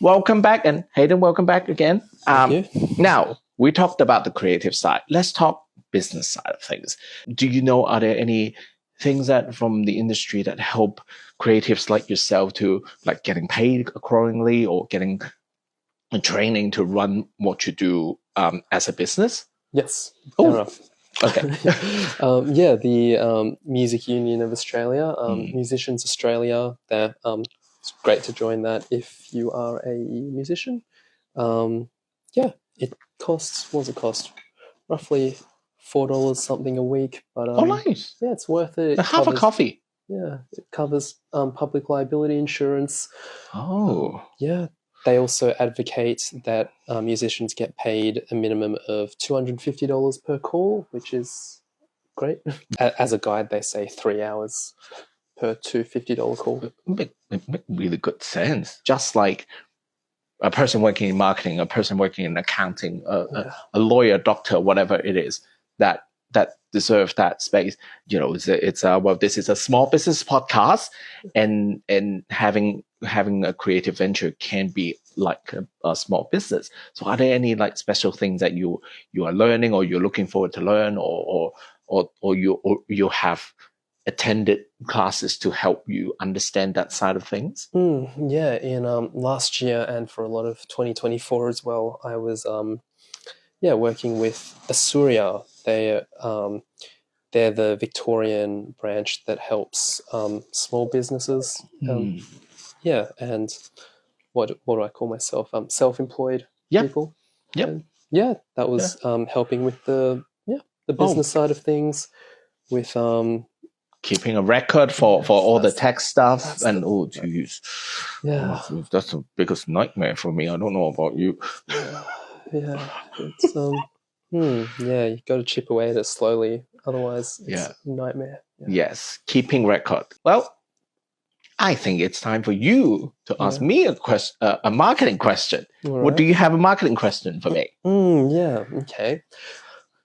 welcome back. And Hayden, welcome back again. Thank you. Now, we talked about the creative side. Let's talk business side of things. Do you know, are there any things that from the industry that help creatives like yourself to like getting paid accordingly or getting training to run what you do as a business? Yes. Oh, okay. The Music Union of Australia, Musicians Australia. It's great to join that if you are a musician. It costs. What does it cost? Roughly $4 something a week. But Nice. Yeah, it's worth it. Half a coffee. Yeah, it covers public liability insurance. Oh. They also advocate that musicians get paid a minimum of $250 per call, which is great. As a guide, they say 3 hours per $250 call. It make really good sense. Just like a person working in marketing, a person working in accounting, a lawyer, doctor, whatever it is, that deserve that space. You know, well, this is a small business podcast, and having a creative venture can be like a small business. So are there any like special things that you are learning or you're looking forward to learn or you have attended classes to help you understand that side of things? In last year and for a lot of 2024 as well, I was working with Asuria. They're the Victorian branch that helps small businesses. And what do I call myself? Self-employed people. Yep. And that was helping with the business side of things, with keeping a record for all the tech stuff. Geez. Yeah. That's the biggest nightmare for me. I don't know about you. It's you got to chip away at it slowly, otherwise it's a nightmare. Yes, keeping record. Well, I think it's time for you to ask me a marketing question. Right. What do you have a marketing question for me? Okay.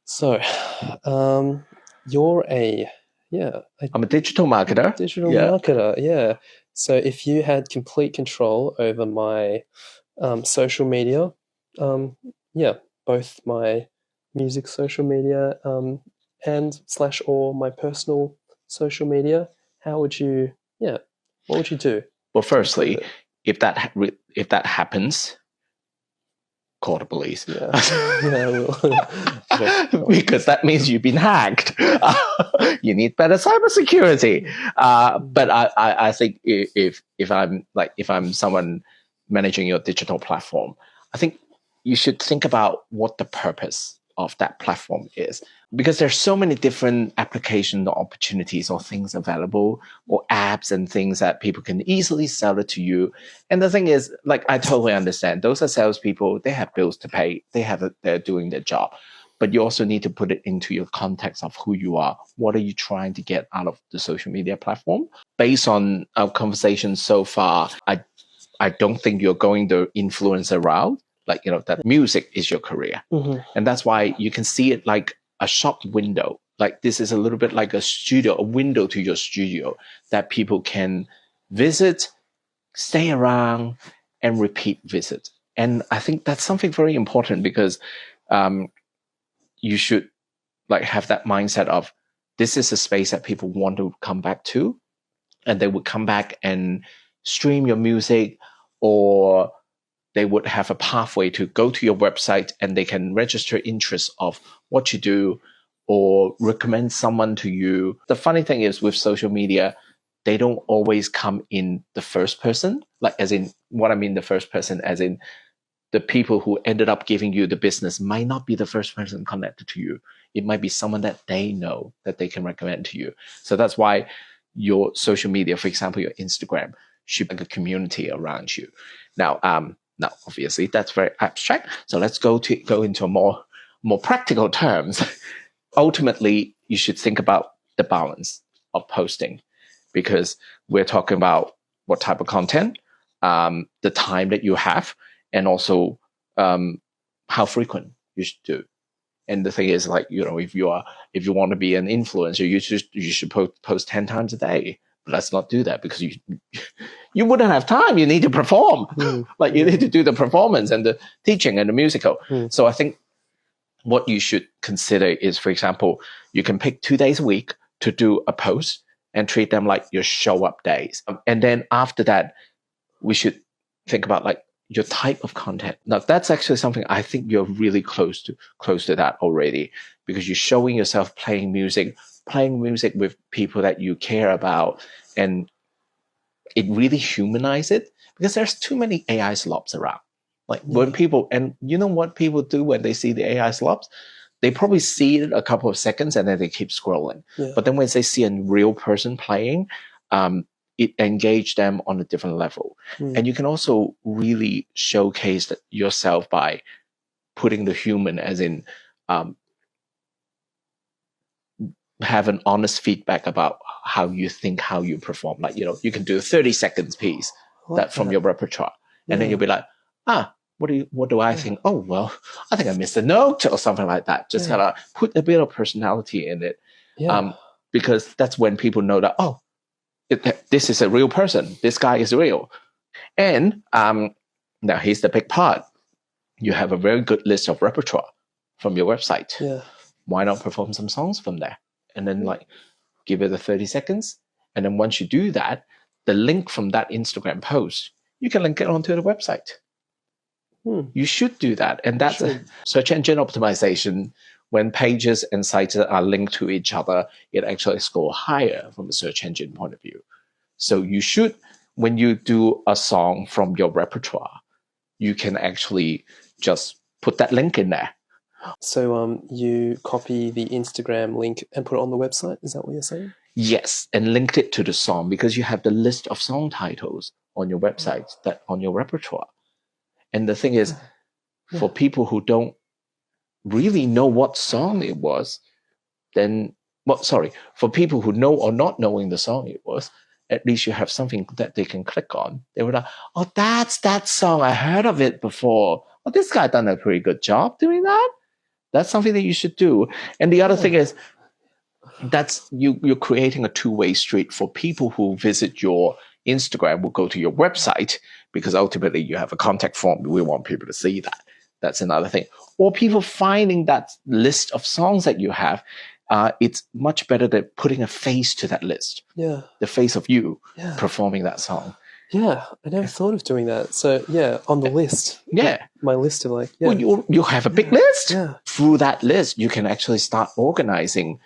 So, you're I'm a digital marketer. Marketer. So if you had complete control over my social media, both my music social media and / or my personal social media, what would you do? Well, firstly, if that happens, call the police. I will. Because that means you've been hacked. You need better cybersecurity. But I think if I'm someone managing your digital platform, I think you should think about what the purpose of that platform is, because there's so many different application or opportunities or things available or apps and things that people can easily sell it to you. And the thing is, like, I totally understand those are salespeople. They have bills to pay. They're doing their job, but you also need to put it into your context of who you are. What are you trying to get out of the social media platform? Based on our conversation so far, I don't think you're going the influencer route. Like, that music is your career. Mm-hmm. And that's why you can see it like a shop window. Like, this is a little bit like a studio, a window to your studio that people can visit, stay around, and repeat visit. And I think that's something very important, because you should like have that mindset of, this is a space that people want to come back to, and they would come back and stream your music, or they would have a pathway to go to your website and they can register interest of what you do or recommend someone to you. The funny thing is with social media, they don't always come in the first person, like as in what I mean the first person, as in the people who ended up giving you the business might not be the first person connected to you. It might be someone that they know that they can recommend to you. So that's why your social media, for example, your Instagram, should be like a community around you. Now, obviously, that's very abstract. So let's go into more practical terms. Ultimately, you should think about the balance of posting, because we're talking about what type of content, the time that you have, and also how frequent you should do. And the thing is, like, if you want to be an influencer, you should post 10 times a day. But let's not do that, because you wouldn't have time. You need to perform. Like you need to do the performance and the teaching and the musical. So I think what you should consider is, for example, you can pick 2 days a week to do a post and treat them like your show up days. And then after that, we should think about like your type of content. Now that's actually something I think you're really close to that already, because you're showing yourself playing music with people that you care about, and it really humanizes it, because there's too many AI slobs around. Like when people, and you know what people do when they see the AI slobs? They probably see it a couple of seconds and then they keep scrolling. But then when they see a real person playing, it engages them on a different level. And you can also really showcase yourself by putting the human, as in have an honest feedback about how you think, how you perform. Like, you know, you can do a 30 seconds piece from your repertoire. And then you'll be like, what do I think? Oh, well, I think I missed a note or something like that. Just kind of put a bit of personality in it. Because that's when people know that, oh, this is a real person. This guy is real. And now here's the big part. You have a very good list of repertoire from your website. Why not perform some songs from there? And then like give it a 30 seconds. And then once you do that, the link from that Instagram post, you can link it onto the website. You should do that. And that's search engine optimization. When pages and sites are linked to each other, it actually scores higher from a search engine point of view. So you should, when you do a song from your repertoire, you can actually just put that link in there. So you copy the Instagram link and put it on the website? Is that what you're saying? Yes, and linked it to the song, because you have the list of song titles on your website, that on your repertoire. And the thing is, for people who don't really know what song it was, then, for people who know or not knowing the song it was, at least you have something that they can click on. They were like, oh, that's that song. I heard of it before. Oh, this guy done a pretty good job doing that. That's something that you should do. And the other thing is, that's you're creating a two-way street. For people who visit your Instagram will go to your website, because ultimately you have a contact form. We want people to see that. That's another thing. Or people finding that list of songs that you have, it's much better than putting a face to that list. The face of you performing that song. I never thought of doing that. So on the list. My list of like, well, you have a big list. Through that list, you can actually start organizing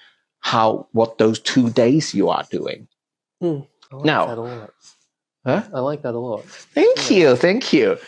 what those 2 days you are doing. I like that a lot. I like that a lot. Thank you.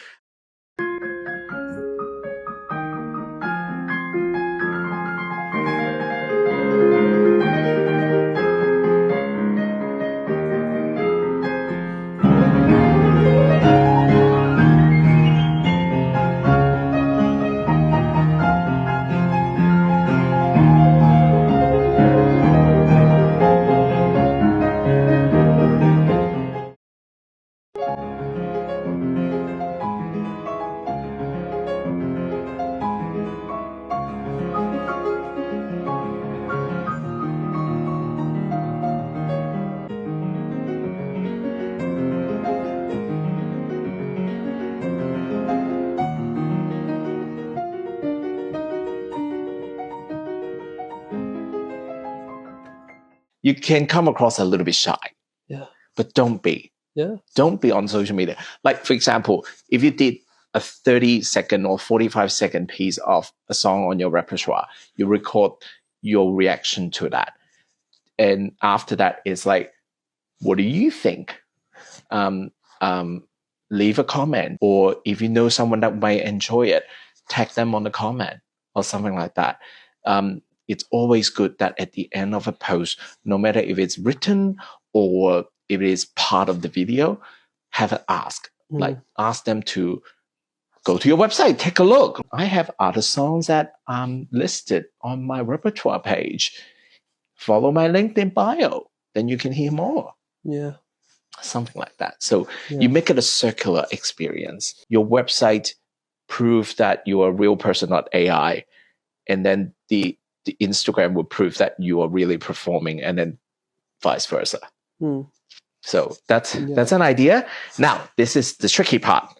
You can come across a little bit shy. But don't be. Don't be on social media. Like, for example, if you did a 30-second or 45-second piece of a song on your repertoire, you record your reaction to that. And after that, it's like, what do you think? Leave a comment. Or if you know someone that might enjoy it, tag them on the comment or something like that. It's always good that at the end of a post, no matter if it's written or if it is part of the video, have an ask. Like, ask them to go to your website, take a look. I have other songs that listed on my repertoire page. Follow my LinkedIn bio, then you can hear more. Something like that. So you make it a circular experience. Your website proves that you're a real person, not AI. And then the Instagram will prove that you are really performing, and then vice versa. So that's an idea. Now, this is the tricky part.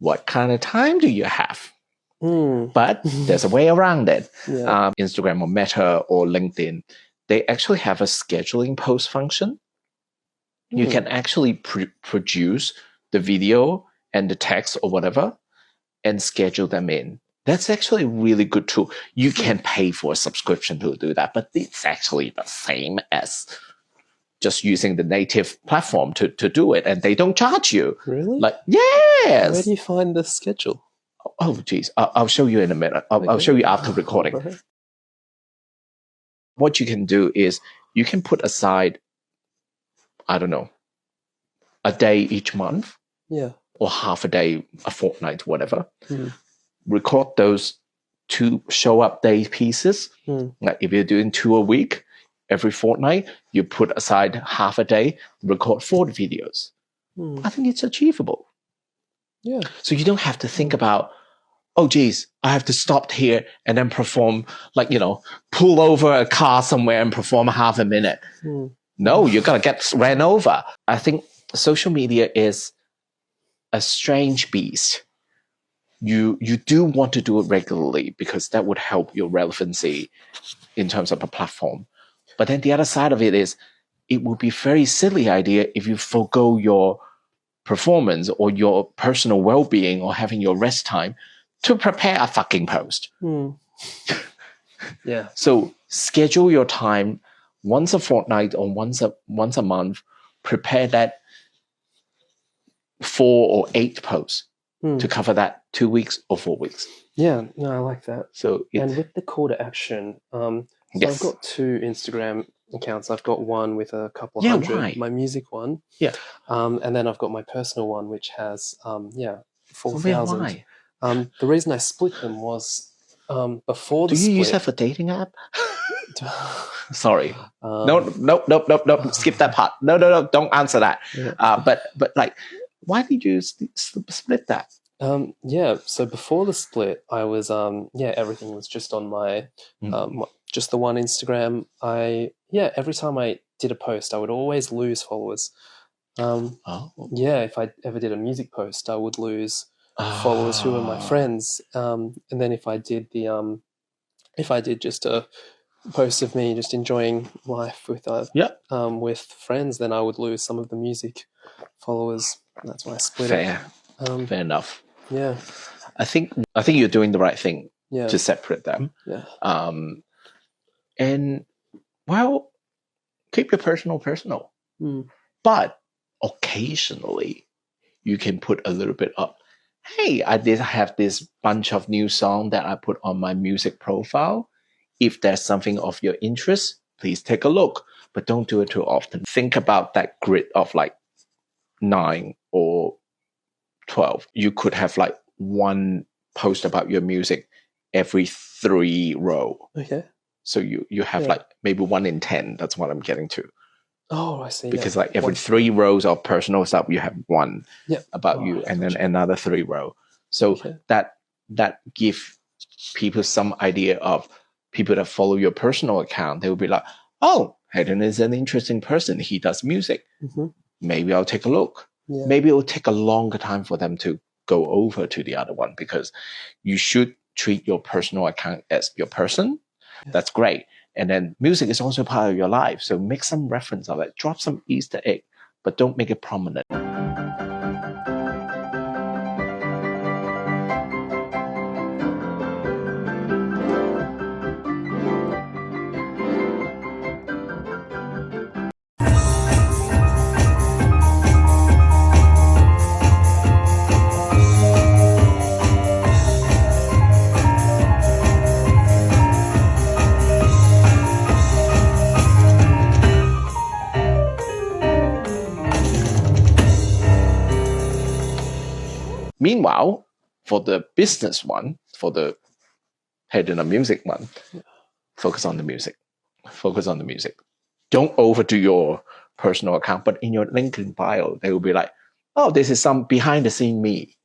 What kind of time do you have? But there's a way around it. Yeah. Instagram or Meta or LinkedIn, they actually have a scheduling post function. You can actually produce the video and the text or whatever and schedule them in. That's actually a really good tool. You can pay for a subscription to do that, but it's actually the same as just using the native platform to do it, and they don't charge you. Really? Like, yes. Where do you find the schedule? Oh, geez. I'll show you in a minute. I'll show you after recording. Right. What you can do is you can put aside, I don't know, a day each month. Yeah. Or half a day, a fortnight, whatever. Record those 2 show-up day pieces. Like if you're doing 2 a week, every fortnight, you put aside half a day, record 4 videos. I think it's achievable. Yeah. So you don't have to think about, oh, geez, I have to stop here and then perform, like, pull over a car somewhere and perform half a minute. No, you're going to get ran over. I think social media is a strange beast. You do want to do it regularly because that would help your relevancy in terms of a platform. But then the other side of it is, it would be a very silly idea if you forgo your performance or your personal well-being or having your rest time to prepare a fucking post. Yeah. So schedule your time once a fortnight or once a month. Prepare that 4 or 8 posts to cover that 2 weeks or 4 weeks. Yeah, no, I like that. So and with the call to action, yes. I've got 2 Instagram accounts. I've got one with a couple of hundred, why? my music one. Yeah. And then I've got my personal one, which has 4,000. Why? The reason I split them was before the split. Do you use that for dating app? Sorry. No. Skip that part. No. Don't answer that. Yeah. But like, why did you split that? So before the split, I was everything was just on my just the one Instagram. Every time I did a post, I would always lose followers. If I ever did a music post, I would lose followers who were my friends. And then if I did just a post of me just enjoying life with friends, then I would lose some of the music followers. That's why I split it. Fair enough. Yeah. I think you're doing the right thing to separate them. Yeah. And well, keep your personal. But occasionally you can put a little bit up. Hey, I did have this bunch of new song that I put on my music profile. If there's something of your interest, please take a look. But don't do it too often. Think about that grid of like 9 or 12. You could have like 1 post about your music every 3 rows. Okay. So you have like maybe 1 in 10. That's what I'm getting to. Oh, I see. Because like every 3 rows of personal stuff, you have 1 about you, and then another 3 rows. So that give people some idea of people that follow your personal account. They will be like, oh, Hayden is an interesting person. He does music. Maybe I'll take a look. Yeah. Maybe it will take a longer time for them to go over to the other one, because you should treat your personal account as your person. Yeah. That's great. And then music is also part of your life. So make some reference of it. Drop some Easter egg, but don't make it prominent. Meanwhile, for the business one, for the Hayden Dunn music one, focus on the music. Focus on the music. Don't overdo your personal account, but in your LinkedIn bio, they will be like, oh, this is some behind the scene me.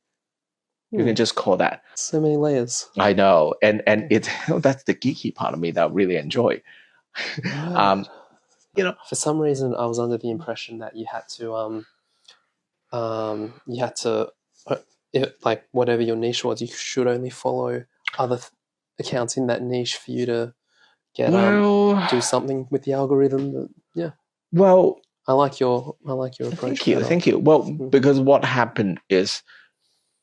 You can just call that. So many layers. I know. And it's that's the geeky part of me that I really enjoy. Right. For some reason, I was under the impression that you had to like whatever your niche was, you should only follow other accounts in that niche for you to get do something with the algorithm. But, yeah. Well, I like your approach. Thank you. Well, because what happened is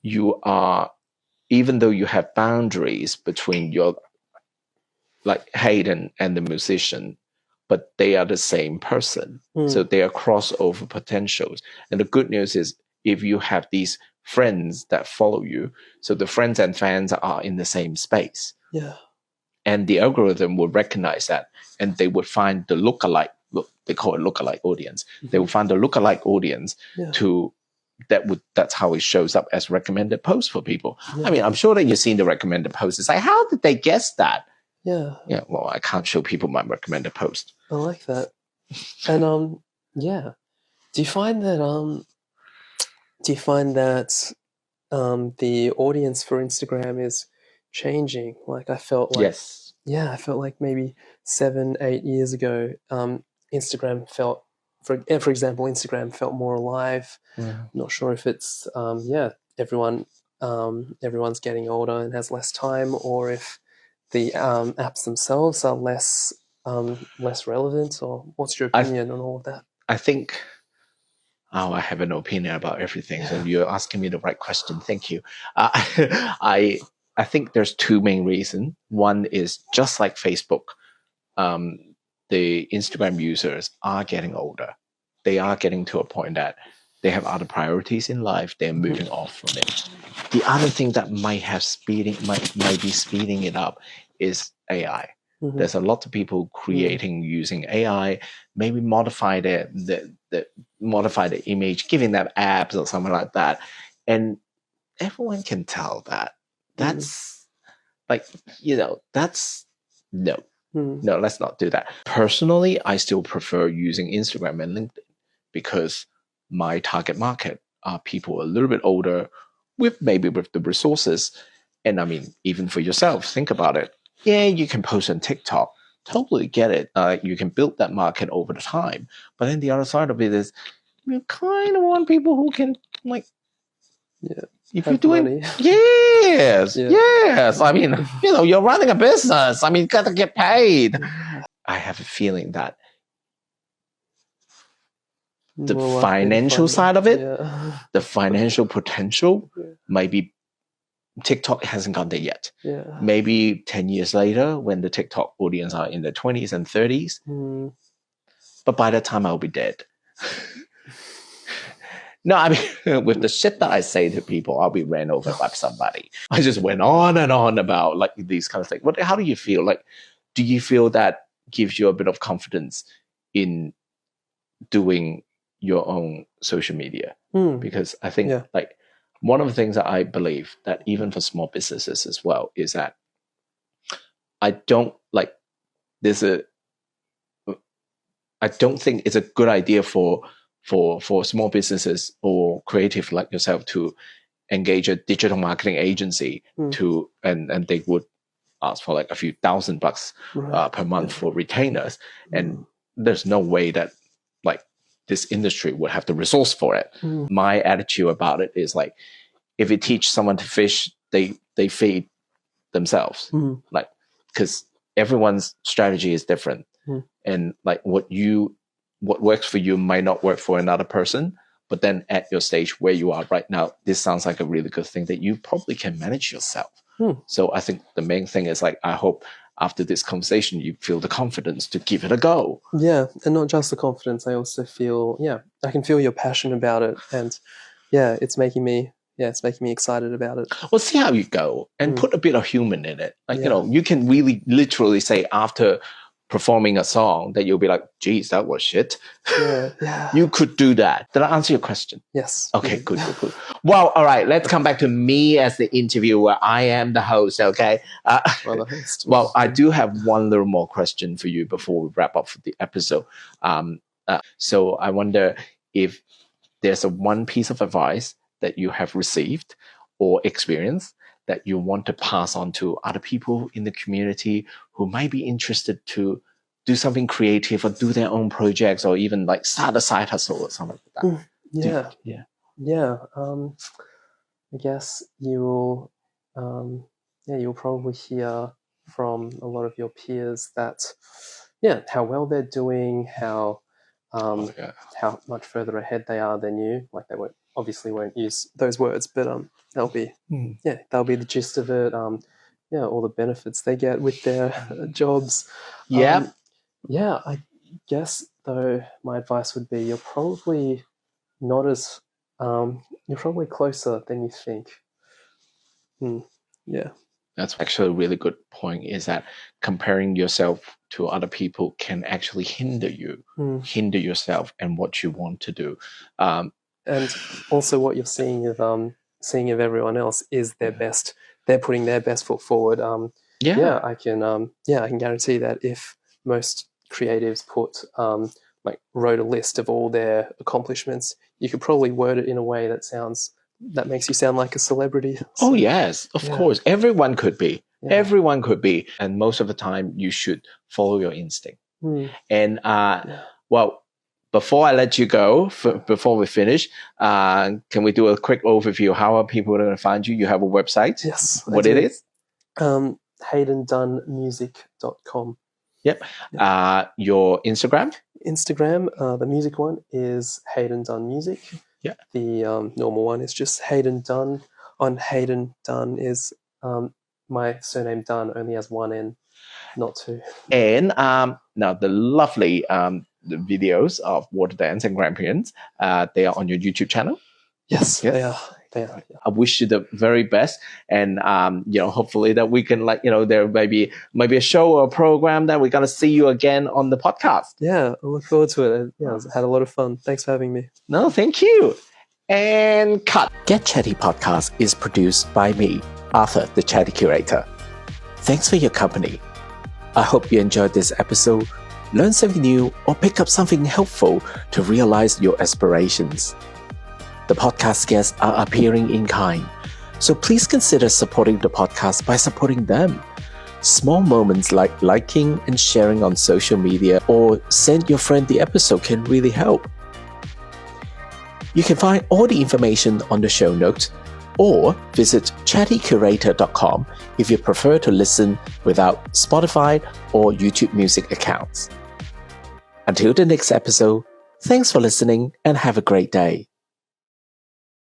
even though you have boundaries between your like Hayden and the musician, but they are the same person. So they are crossover potentials. And the good news is if you have these friends that follow you, so the friends and fans are in the same space. Yeah. And the algorithm would recognize that, and they would find the lookalike. They call it lookalike audience. They will find the lookalike audience that's how it shows up as recommended posts for people. Yeah. I mean, I'm sure that you've seen the recommended posts. It's like, how did they guess that? Yeah. Yeah. Well, I can't show people my recommended post. I like that. And yeah. Do you find that the audience for Instagram is changing? Like I felt like I felt like maybe 7-8 years ago, Instagram felt, for example, Instagram felt more alive. I'm not sure if it's everyone's getting older and has less time, or if the apps themselves are less relevant. Or what's your opinion on all of that? I think. I have an opinion about everything. So you're asking me the right question. Thank you. I think there's two main reasons. One is just like Facebook, the Instagram users are getting older. They are getting to a point that they have other priorities in life. They're moving off from it. The other thing that might be speeding it up is AI. There's a lot of people creating using AI, maybe modify the image, giving them apps or something like that, and everyone can tell that that's that's no. Let's not do that. Personally, I still prefer using Instagram and LinkedIn because my target market are people a little bit older with the resources. And I mean, even for yourself, think about it. Yeah, you can post on TikTok. Totally get it. You can build that market over the time. But then the other side of it is you kind of want people who can if you're doing money. Yes. I mean, you're running a business. I mean, you gotta get paid. I have a feeling that the financial side of it, the financial potential might be TikTok hasn't gone there yet. Yeah. Maybe 10 years later when the TikTok audience are in their 20s and 30s. But by that time I'll be dead. No, I mean, with the shit that I say to people, I'll be ran over by somebody. I just went on and on about like these kind of things. How do you feel? Like, do you feel that gives you a bit of confidence in doing your own social media? Because I think like one of the things that I believe that even for small businesses as well is that I don't think it's a good idea for small businesses or creative like yourself to engage a digital marketing agency and they would ask for like a few $1,000 per month for retainers. And there's no way that like this industry would have the resource for it. My attitude about it is like, if you teach someone to fish, they feed themselves. Like, because everyone's strategy is different. And like what works for you might not work for another person. But then at your stage where you are right now, this sounds like a really good thing that you probably can manage yourself. So I think the main thing is like, I hope after this conversation, you feel the confidence to give it a go. Yeah. And not just the confidence. I also feel, I can feel your passion about it. And it's making me excited about it. Well, see how you go and put a bit of human in it. Like, you can really literally say after performing a song that you'll be like, geez, that was shit. You could do that. Did I answer your question? Yes. Okay, good. Well, all right, let's come back to me as the interviewer. I am the host, okay? Well, I do have one little more question for you before we wrap up for the episode. So I wonder if there's one piece of advice that you have received or experienced that you want to pass on to other people in the community who might be interested to do something creative or do their own projects or even like start a side hustle or something like that? Yeah. I guess you'll probably hear from a lot of your peers that how well they're doing, how much further ahead they are than you. Like they won't use those words, but they'll be the gist of it. All the benefits they get with their jobs. I guess though my advice would be you're probably not as you're probably closer than you think. Yeah. That's actually a really good point, is that comparing yourself to other people can actually hinder yourself and what you want to do. And also what you're seeing of everyone else is their best. They're putting their best foot forward. I can guarantee that if most creatives wrote a list of all their accomplishments, you could probably word it in a way that makes you sound like a celebrity. So, yes, of course. Everyone could be. Yeah. Everyone could be. And most of the time, you should follow your instinct. And, well, before I let you go, before we finish, can we do a quick overview? How are people going to find you? You have a website? Yes. What it is? HaydenDunnMusic.com. Yep. Your Instagram? The music one is Hayden Dunn Music. Yeah. The normal one is just Hayden Dunn. On Hayden Dunn is my surname Dunn only has one N, not two. And now the lovely the videos of Water Dance and Grampians, they are on your YouTube channel? Yes. They are. Yeah. I wish you the very best, and hopefully that we can there may be a show or a program that we're gonna see you again on the podcast. Yeah, I look forward to it. I had a lot of fun. Thanks for having me. No, thank you. And cut. Get Chatty Podcast is produced by me, Arthur, the Chatty Curator. Thanks for your company. I hope you enjoyed this episode, learn something new, or pick up something helpful to realize your aspirations. The podcast guests are appearing in kind, so please consider supporting the podcast by supporting them. Small moments like liking and sharing on social media or send your friend the episode can really help. You can find all the information on the show notes or visit chattycurator.com if you prefer to listen without Spotify or YouTube Music accounts. Until the next episode, thanks for listening and have a great day.